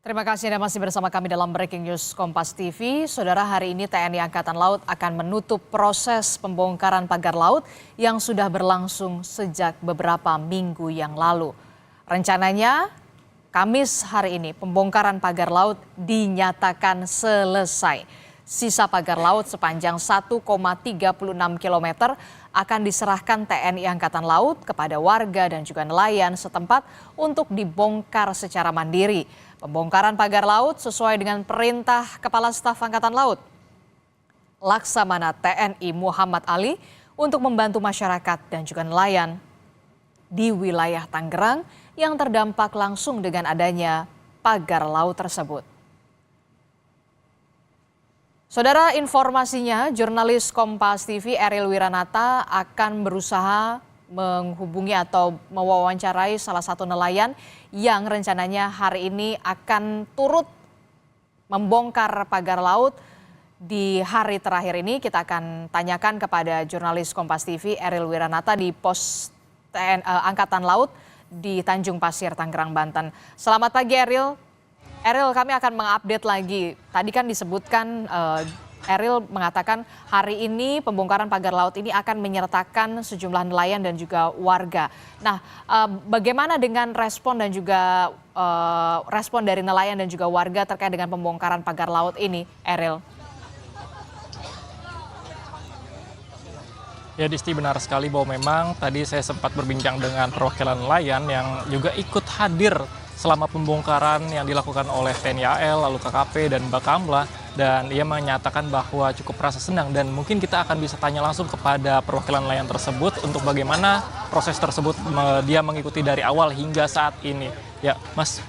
Terima kasih Anda masih bersama kami dalam Breaking News Kompas TV. Saudara, hari ini TNI Angkatan Laut akan menutup proses pembongkaran pagar laut yang sudah berlangsung sejak beberapa minggu yang lalu. Rencananya, Kamis hari ini pembongkaran pagar laut dinyatakan selesai. Sisa pagar laut sepanjang 1,36 km akan diserahkan TNI Angkatan Laut kepada warga dan juga nelayan setempat untuk dibongkar secara mandiri. Pembongkaran pagar laut sesuai dengan perintah Kepala Staf Angkatan Laut Laksamana TNI Muhammad Ali untuk membantu masyarakat dan juga nelayan di wilayah Tangerang yang terdampak langsung dengan adanya pagar laut tersebut. Saudara, informasinya jurnalis Kompas TV Eril Wiranata akan berusaha menghubungi atau mewawancarai salah satu nelayan yang rencananya hari ini akan turut membongkar pagar laut di hari terakhir ini. Kita akan tanyakan kepada jurnalis Kompas TV Eril Wiranata di pos Angkatan Laut di Tanjung Pasir, Tangerang, Banten. Selamat pagi Eril. Eril, kami akan mengupdate lagi. Tadi kan disebutkan Eril mengatakan hari ini pembongkaran pagar laut ini akan menyertakan sejumlah nelayan dan juga warga. Nah, bagaimana dengan respon dan juga respon dari nelayan dan juga warga terkait dengan pembongkaran pagar laut ini, Eril? Ya, Disti, benar sekali bahwa memang tadi saya sempat berbincang dengan perwakilan nelayan yang juga ikut hadir selama pembongkaran yang dilakukan oleh TNI AL, lalu KKP dan Bakamla, dan ia menyatakan bahwa cukup merasa senang dan mungkin kita akan bisa tanya langsung kepada perwakilan nelayan tersebut untuk bagaimana proses tersebut dia mengikuti dari awal hingga saat ini. Ya, Mas,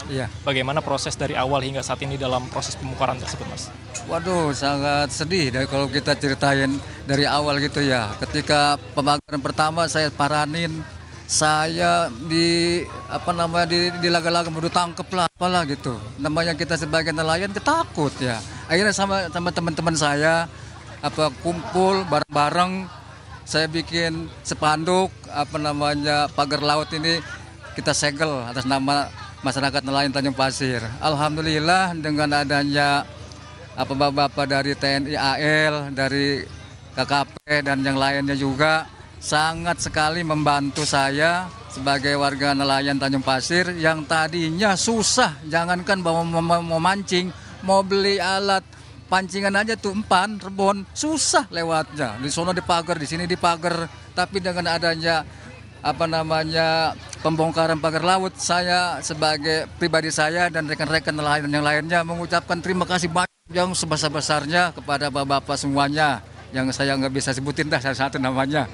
Iya. bagaimana proses dari awal hingga saat ini dalam proses pembongkaran tersebut, Mas? Waduh, sangat sedih kalau kita ceritain dari awal gitu ya. Ketika pembakaran pertama saya paranin, saya di laga-laga baru tangkep lah apalah gitu. Namanya kita sebagai nelayan ketakut ya. Akhirnya sama teman-teman saya kumpul bareng-bareng, saya bikin spanduk pagar laut ini kita segel atas nama masyarakat nelayan Tanjung Pasir. Alhamdulillah dengan adanya bapak-bapak dari TNI AL, dari KKP dan yang lainnya juga sangat sekali membantu saya sebagai warga nelayan Tanjung Pasir yang tadinya susah, jangankan mau mancing, mau beli alat pancingan aja tuh umpan, rebon, susah lewatnya. Di sono dipagar, di sini dipagar. Tapi dengan adanya pembongkaran pagar laut, saya sebagai pribadi saya dan rekan-rekan nelayan yang lainnya mengucapkan terima kasih banyak yang sebesar-besarnya kepada bapak-bapak semuanya yang saya nggak bisa sebutin dah satu-satu namanya.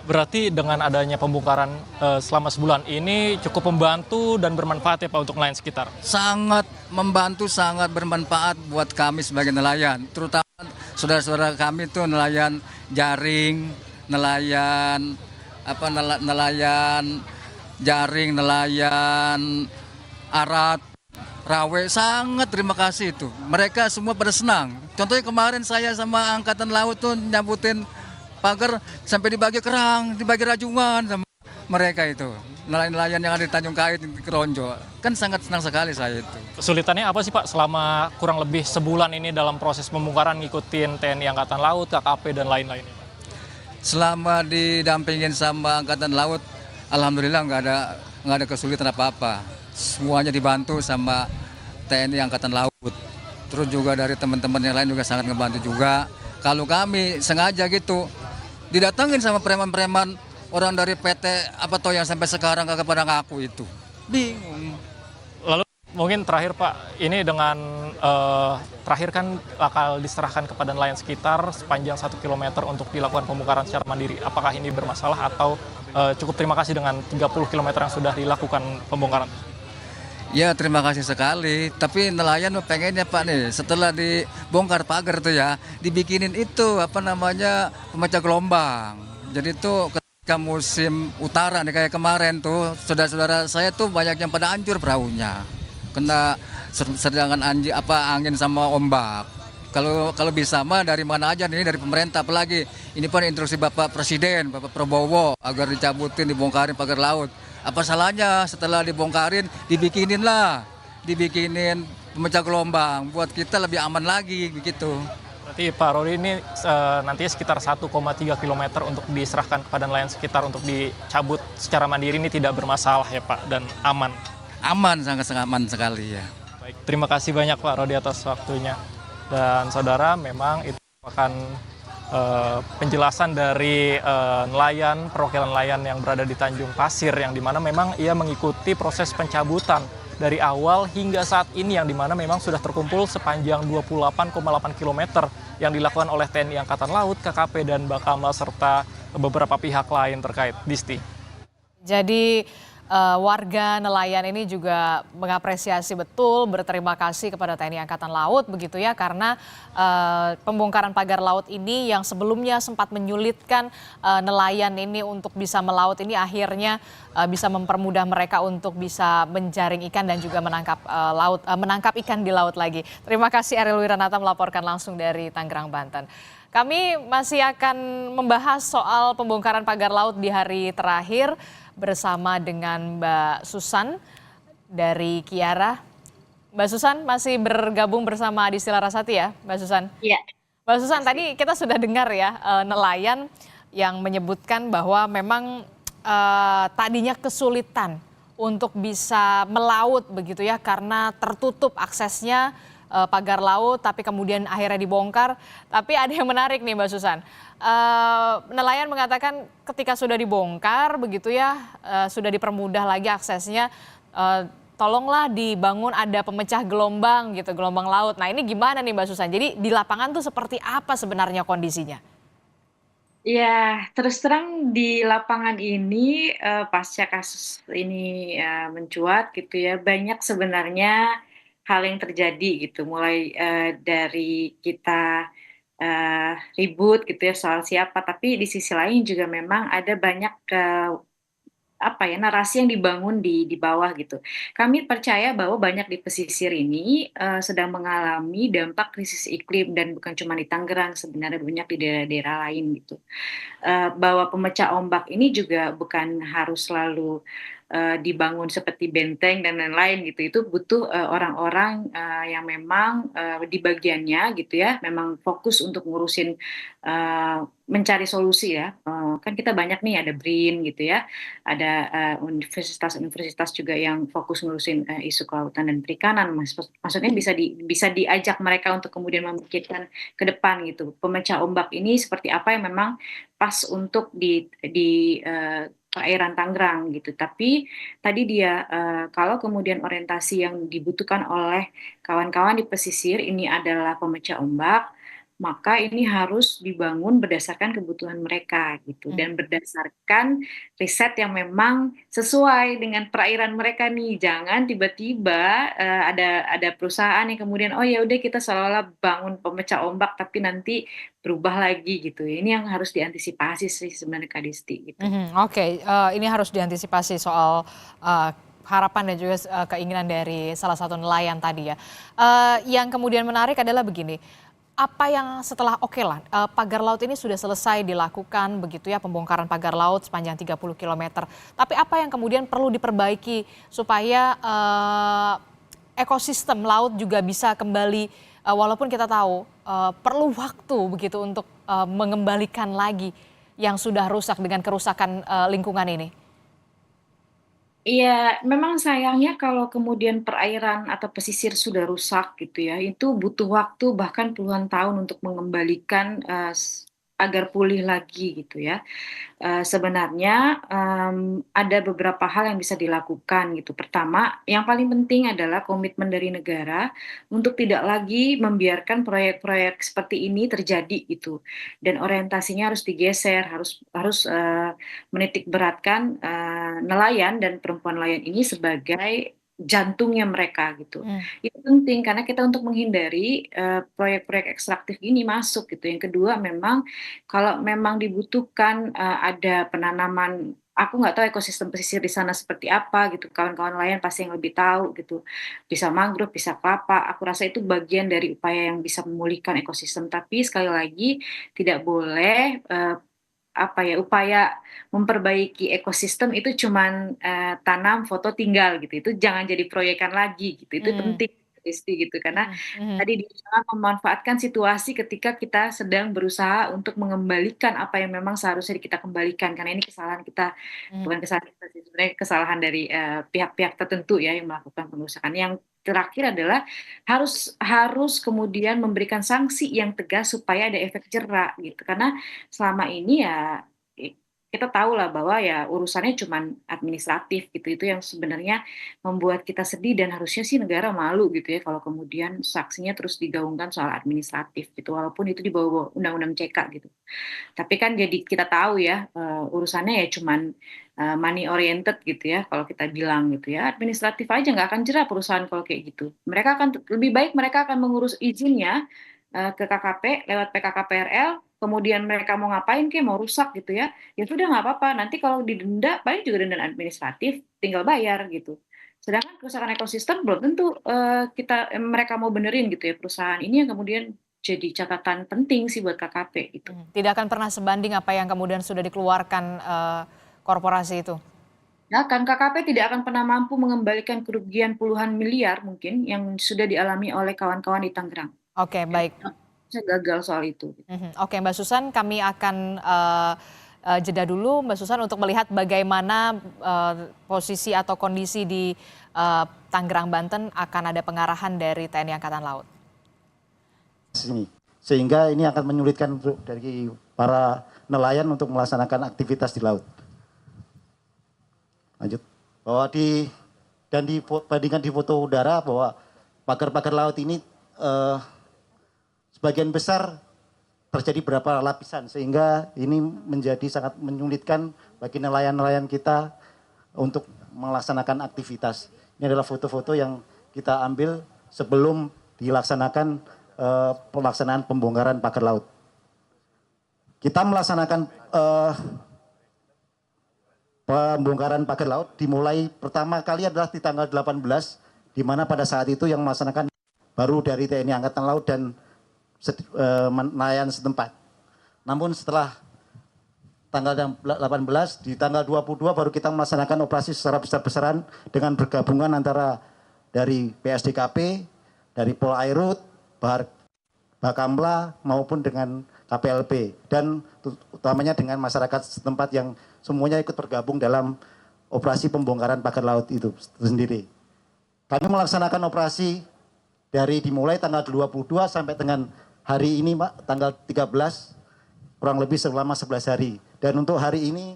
Berarti dengan adanya pembongkaran selama sebulan ini cukup membantu dan bermanfaat ya Pak untuk nelayan sekitar? Sangat membantu, sangat bermanfaat buat kami sebagai nelayan. Terutama saudara-saudara kami tuh nelayan jaring, nelayan jaring, nelayan arat, rawe, sangat terima kasih itu. Mereka semua pada senang. Contohnya kemarin saya sama Angkatan Laut tuh nyambutin pagar sampai dibagi kerang, dibagi rajungan sama mereka itu. Nelayan-nelayan yang ada di Tanjung Kait, di Keronjo. Kan sangat senang sekali saya itu. Kesulitannya apa sih Pak selama kurang lebih sebulan ini dalam proses pembongkaran ngikutin TNI Angkatan Laut, KKP dan lain-lainnya? Selama didampingin sama Angkatan Laut, alhamdulillah nggak ada kesulitan apa-apa. Semuanya dibantu sama TNI Angkatan Laut. Terus juga dari teman-teman yang lain juga sangat ngebantu juga. Kalau kami sengaja gitu didatengin sama preman-preman orang dari PT yang sampai sekarang kagak pada ngaku itu. Bingung. Lalu mungkin terakhir Pak, ini dengan terakhir kan bakal diserahkan kepada nelayan sekitar sepanjang 1 km untuk dilakukan pembongkaran secara mandiri. Apakah ini bermasalah atau cukup terima kasih dengan 30 km yang sudah dilakukan pembongkaran? Ya, terima kasih sekali. Tapi nelayan pengennya Pak nih, setelah dibongkar pagar tuh ya, dibikinin itu pemecah gelombang. Jadi tuh ketika musim utara nih kayak kemarin tuh, saudara-saudara saya tuh banyak yang pada hancur perahunya. Kena serangan angin sama ombak. Kalau bisa mah dari mana aja nih, dari pemerintah, apalagi ini kan instruksi Bapak Presiden, Bapak Prabowo agar dicabutin, dibongkarin pagar laut. Apa salahnya setelah dibongkarin dibikinin lah, dibikinin pemecah gelombang buat kita lebih aman lagi begitu. Berarti Pak Rodi ini nantinya sekitar 1,3 kilometer untuk diserahkan kepada nelayan sekitar untuk dicabut secara mandiri ini tidak bermasalah ya Pak dan aman. Aman, sangat-sangat aman sekali ya. Baik, terima kasih banyak Pak Rodi atas waktunya. Dan saudara, memang itu merupakan penjelasan dari nelayan, perwakilan nelayan yang berada di Tanjung Pasir, yang dimana memang ia mengikuti proses pencabutan dari awal hingga saat ini, yang dimana memang sudah terkumpul sepanjang 28,8 km yang dilakukan oleh TNI Angkatan Laut, KKP, dan Bakamla, serta beberapa pihak lain terkait. Disti. Jadi warga nelayan ini juga mengapresiasi betul, berterima kasih kepada TNI Angkatan Laut begitu ya, karena pembongkaran pagar laut ini yang sebelumnya sempat menyulitkan nelayan ini untuk bisa melaut, ini akhirnya bisa mempermudah mereka untuk bisa menjaring ikan dan juga menangkap ikan di laut lagi. Terima kasih Ariel Wiranata melaporkan langsung dari Tangerang, Banten. Kami masih akan membahas soal pembongkaran pagar laut di hari terakhir bersama dengan Mbak Susan dari Kiara. Mbak Susan masih bergabung bersama Adisti Larasati ya, Mbak Susan? Iya. Mbak Susan, tadi kita sudah dengar ya nelayan yang menyebutkan bahwa memang tadinya kesulitan untuk bisa melaut begitu ya, karena tertutup aksesnya pagar laut, tapi kemudian akhirnya dibongkar. Tapi ada yang menarik nih Mbak Susan. Nelayan mengatakan ketika sudah dibongkar begitu ya, sudah dipermudah lagi aksesnya, tolonglah dibangun ada pemecah gelombang gitu, gelombang laut. Nah ini gimana nih Mbak Susan? Jadi di lapangan tuh seperti apa sebenarnya kondisinya? Ya, terus terang di lapangan ini pasca kasus ini mencuat gitu ya, banyak sebenarnya hal yang terjadi gitu, mulai dari kita ribut gitu ya soal siapa, tapi di sisi lain juga memang ada banyak apa ya, narasi yang dibangun di bawah gitu. Kami percaya bahwa banyak di pesisir ini sedang mengalami dampak krisis iklim, dan bukan cuma di Tangerang, sebenarnya banyak di daerah-daerah lain gitu. Bahwa pemecah ombak ini juga bukan harus selalu dibangun seperti benteng dan lain-lain gitu. Itu butuh orang-orang yang memang di bagiannya gitu ya, memang fokus untuk ngurusin mencari solusi ya. Kan kita banyak nih, ada BRIN gitu ya, ada universitas-universitas juga yang fokus ngurusin isu kelautan dan perikanan. Maksudnya bisa diajak mereka untuk kemudian memikirkan ke depan gitu. Pemecah ombak ini seperti apa yang memang pas untuk di perairan Tangerang gitu. Tapi tadi dia kalau kemudian orientasi yang dibutuhkan oleh kawan-kawan di pesisir ini adalah pemecah ombak, maka ini harus dibangun berdasarkan kebutuhan mereka gitu, dan berdasarkan riset yang memang sesuai dengan perairan mereka nih. Jangan tiba-tiba ada perusahaan yang kemudian oh ya udah kita seolah-olah bangun pemecah ombak tapi nanti berubah lagi gitu. Ini yang harus diantisipasi sih sebenarnya Kak Disti gitu. Oke, ini harus diantisipasi soal harapan dan juga keinginan dari salah satu nelayan tadi ya. Yang kemudian menarik adalah begini, apa yang setelah oke lah, pagar laut ini sudah selesai dilakukan begitu ya, pembongkaran pagar laut sepanjang 30 km. Tapi apa yang kemudian perlu diperbaiki supaya ekosistem laut juga bisa kembali, walaupun kita tahu perlu waktu begitu untuk mengembalikan lagi yang sudah rusak dengan kerusakan lingkungan ini? Iya, memang sayangnya kalau kemudian perairan atau pesisir sudah rusak gitu ya, itu butuh waktu bahkan puluhan tahun untuk mengembalikan agar pulih lagi gitu ya. Sebenarnya ada beberapa hal yang bisa dilakukan gitu. Pertama, yang paling penting adalah komitmen dari negara untuk tidak lagi membiarkan proyek-proyek seperti ini terjadi gitu. Dan orientasinya harus digeser, harus harus menitik beratkan nelayan dan perempuan nelayan ini sebagai jantungnya mereka gitu. Itu penting karena kita untuk menghindari proyek-proyek ekstraktif ini masuk gitu. Yang kedua, memang kalau memang dibutuhkan ada penanaman, aku nggak tahu ekosistem pesisir di sana seperti apa gitu, kawan-kawan nelayan pasti yang lebih tahu gitu. Bisa mangrove, bisa kelapa, aku rasa itu bagian dari upaya yang bisa memulihkan ekosistem. Tapi sekali lagi tidak boleh apa ya, upaya memperbaiki ekosistem itu cuman tanam, foto, tinggal gitu. Itu jangan jadi proyekan lagi gitu. Itu Hmm, penting Desti gitu karena hmm, hmm, tadi jangan memanfaatkan situasi ketika kita sedang berusaha untuk mengembalikan apa yang memang seharusnya kita kembalikan karena ini kesalahan kita, hmm. bukan kesalahan kita sih, sebenarnya kesalahan dari pihak-pihak tertentu ya yang melakukan pengurusakan. Yang terakhir adalah harus harus kemudian memberikan sanksi yang tegas supaya ada efek jera gitu. Karena selama ini ya kita tahu lah bahwa ya urusannya cuman administratif gitu. Itu yang sebenarnya membuat kita sedih dan harusnya sih negara malu gitu ya kalau kemudian saksinya terus digaungkan soal administratif gitu. Walaupun itu di bawah undang-undang CK gitu. Tapi kan jadi kita tahu ya urusannya ya cuman money oriented gitu ya kalau kita bilang gitu ya administratif aja nggak akan jerah perusahaan kalau kayak gitu. Mereka akan lebih baik mereka akan mengurus izinnya ke KKP lewat PKKPRL, kemudian mereka mau ngapain kayak mau rusak gitu ya sudah nggak apa-apa. Nanti kalau didenda paling juga denda administratif, tinggal bayar gitu. Sedangkan kerusakan ekosistem belum tentu mereka mau benerin gitu ya perusahaan ini yang kemudian jadi catatan penting sih buat KKP gitu. Tidak akan pernah sebanding apa yang kemudian sudah dikeluarkan korporasi itu. Nah, kan KKP tidak akan pernah mampu mengembalikan kerugian puluhan miliar mungkin yang sudah dialami oleh kawan-kawan di Tangerang. Oke, baik. Saya gagal soal itu. Oke, Mbak Susan, kami akan jeda dulu, Mbak Susan, untuk melihat bagaimana posisi atau kondisi di Tangerang, Banten akan ada pengarahan dari TNI Angkatan Laut. Sehingga ini akan menyulitkan dari para nelayan untuk melaksanakan aktivitas di laut. Lanjut. Dibandingkan di foto udara bahwa pagar-pagar laut ini sebagian besar terjadi beberapa lapisan sehingga ini menjadi sangat menyulitkan bagi nelayan-nelayan kita untuk melaksanakan aktivitas. Ini adalah foto-foto yang kita ambil sebelum dilaksanakan pelaksanaan pembongkaran pagar laut. Kita melaksanakan pembongkaran pagar laut dimulai pertama kali adalah di tanggal 18, di mana pada saat itu yang melaksanakan baru dari TNI Angkatan Laut dan nelayan setempat. Namun setelah tanggal 18, di tanggal 22 baru kita melaksanakan operasi secara besar-besaran dengan bergabungan antara dari PSDKP, dari Polairut, Bakamla maupun dengan KPLB dan utamanya dengan masyarakat setempat yang semuanya ikut bergabung dalam operasi pembongkaran pagar laut itu sendiri. Kami melaksanakan operasi dari dimulai tanggal 22 sampai dengan hari ini Pak, tanggal 13, kurang lebih selama 11 hari. Dan untuk hari ini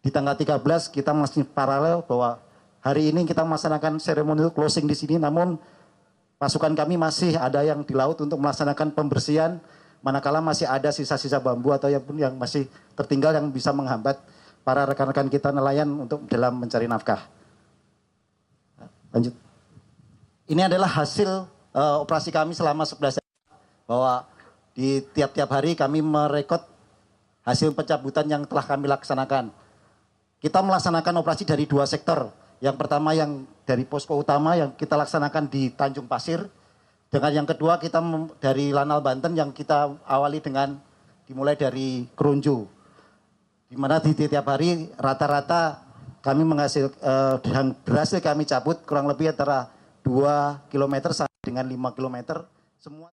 di tanggal 13 kita masih paralel bahwa hari ini kita melaksanakan seremoni closing di sini, namun pasukan kami masih ada yang di laut untuk melaksanakan pembersihan, manakala masih ada sisa-sisa bambu atau yang masih tertinggal yang bisa menghambat para rekan-rekan kita nelayan untuk dalam mencari nafkah. Lanjut. Ini adalah hasil operasi kami selama 11 hari, bahwa di tiap-tiap hari kami merekod hasil pencabutan yang telah kami laksanakan. Kita melaksanakan operasi dari 2 sektor. Yang pertama yang dari posko utama yang kita laksanakan di Tanjung Pasir. Dengan yang kedua kita dari Lanal Banten yang kita awali dengan dimulai dari Kerunju. Di mana di tiap hari rata-rata kami berhasil kami cabut kurang lebih antara 2 km sampai dengan 5 km. Semua